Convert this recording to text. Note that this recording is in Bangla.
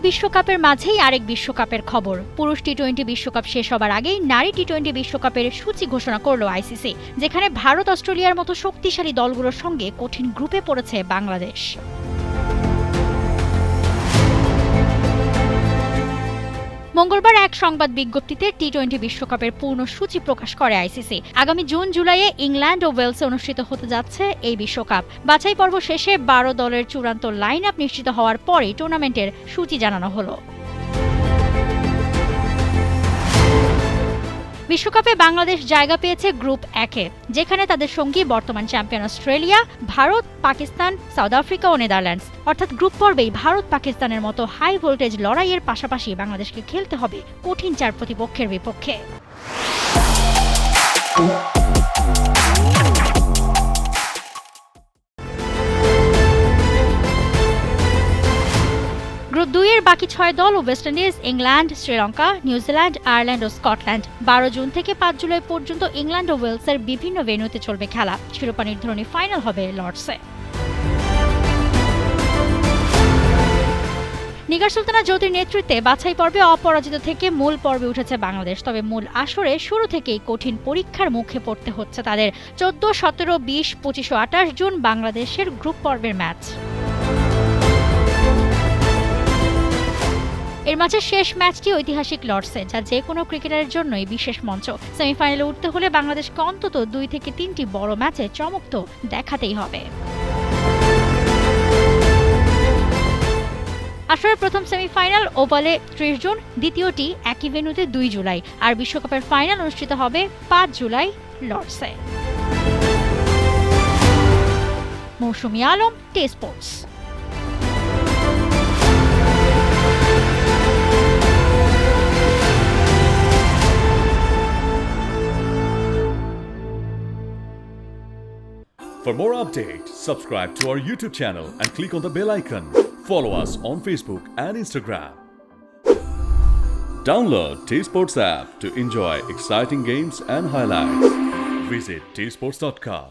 বিশ্বকাপের মাঝেই আরেক বিশ্বকাপের খবর। পুরুষ টি-20 বিশ্বকাপ শেষ হবার আগেই নারী টি-20 বিশ্বকাপের সূচি ঘোষণা করল আইসিসি, যেখানে ভারত অস্ট্রেলিয়ার মতো শক্তিশালী দলগুলোর সঙ্গে কঠিন গ্রুপে পড়েছে বাংলাদেশ। মঙ্গলবার এক সংবাদ বিজ্ঞপ্তিতে টি-20 বিশ্বকাপের পূর্ণ সূচি প্রকাশ করে আইসিসি। আগামী জুন-জুলাইয়ে ইংল্যান্ড ও ওয়েলসে অনুষ্ঠিত হতে যাচ্ছে এই বিশ্বকাপ। বাছাই পর্ব শেষে 12 দলের চূড়ান্ত লাইন আপ নিশ্চিত হওয়ার পরেই টুর্নামেন্টের সূচি জানানো হলো। বিশ্বকাপে বাংলাদেশ জায়গা পেয়েছে গ্রুপ 1-এ, যেখানে তাদের সঙ্গী বর্তমান champion Australia, Bharat, Pakistan, South Africa ও নেদারল্যান্ডস। অর্থাৎ গ্রুপ পর্বেই ভারত পাকিস্তানের মতো হাই ভোল্টেজ লড়াইয়ের পাশাপাশি বাংলাদেশকে খেলতে হবে কঠিন 4 প্রতিপক্ষের বিপক্ষে। গ্রুপ 2-এর বাকি 6 দল West Indies, England, Sri Lanka, New Zealand, Ireland ও স্কটল্যান্ড। 12 জুন থেকে 5 জুলাই পর্যন্ত ইংল্যান্ড ও ওয়েলসের বিভিন্ন ভেন্যুতে চলবে খেলা। শিরোপা নির্ধারণী ফাইনাল হবে লর্ডসে। নিগার সুলতানা জ্যোতির নেতৃত্বে বাছাই পর্বে অপরাজিত থেকে মূল পর্বে উঠেছে বাংলাদেশ। তবে মূল আসরে শুরু থেকেই কঠিন পরীক্ষার মুখে পড়তে হচ্ছে তাদের। 14, 17, 20, 25 ও 28 জুন বাংলাদেশের গ্রুপ পর্বের ম্যাচ। এর মাঝে শেষ ম্যাচটি ঐতিহাসিক লর্ডসে, যা যে কোনো ক্রিকেটারের জন্যই বিশেষ মঞ্চ। সেমিফাইনালে উঠতে হলে বাংলাদেশকে অন্তত 2 থেকে 3টি বড় ম্যাচে চমক তো দেখাতেই হবে। আসরের প্রথম সেমিফাইনাল ওভালে 30 জুন, দ্বিতীয়টি একই ভেন্যুতে 2 জুলাই, আর বিশ্বকাপের ফাইনাল অনুষ্ঠিত হবে 5 জুলাই লর্ডসে। মৌসুমী Alam, T Sports. For more updates, subscribe to our YouTube channel and click on the bell icon. Follow us on Facebook and Instagram. Download T-Sports app to enjoy exciting games and highlights. Visit tsports.com.